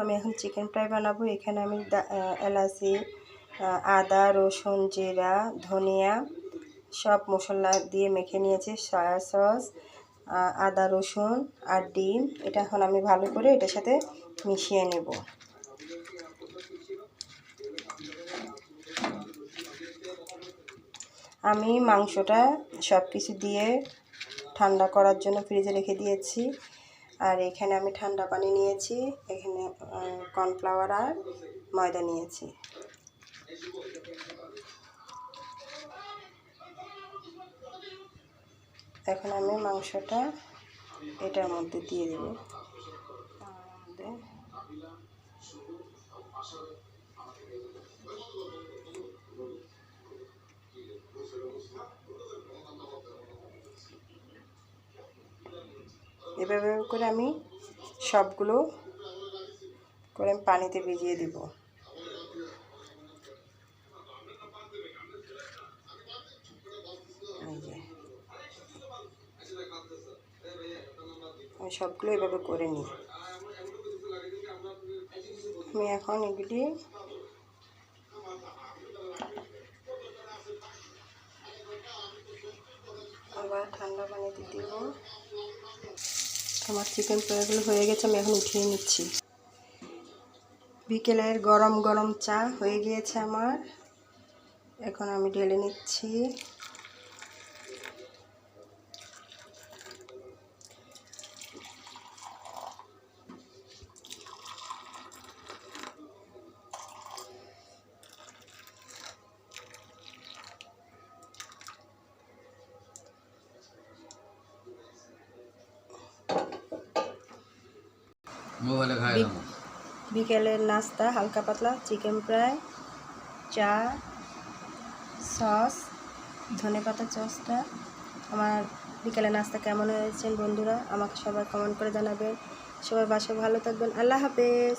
আমি এখন chicken fry বানাবো। এখানে আমি এলাচি, আদা, রসুন, জিরা, ধনিয়া সব মশলা দিয়ে মেখে নিয়েছি। সয়া সস, আদা, রসুন আর ডিম, এটা এখন আমি ভালো করে এটার সাথে মিশিয়ে নেব। আমি মাংসটা সব কিছু দিয়ে ঠান্ডা করার জন্য ফ্রিজে রেখে দিয়েছি। আর এখানে আমি ঠান্ডা পানি নিয়েছি, এখানে কর্নফ্লাওয়ার আর ময়দা নিয়েছি। এখন আমি মাংসটা এটার মধ্যে দিয়ে দেব। এভাবে করে আমি সবগুলো করে পানিতে ভিজিয়ে দেব। আমি সবগুলো এভাবে করে নিই। আমি এখন এগুলি আবার ঠান্ডা পানিতে দিব। আমার চিকেন ফ্রাইগুলো হয়ে গেছে, আমি এখন উঠিয়ে নিচ্ছি। বিকেলের গরম গরম চা হয়ে গিয়েছে আমার, এখন আমি ঢেলে নিচ্ছি। বিকেলের নাস্তা হালকা পাতলা চিকেন ফ্রাই, চা, সস, ধনেপাতা সসটা। আমার বিকেলের নাস্তা কেমন হয়েছে বন্ধুরা, আমাকে সবাই কমেন্ট করে জানাবেন। সবাই বাসায় ভালো থাকবেন। আল্লাহ হাফেজ।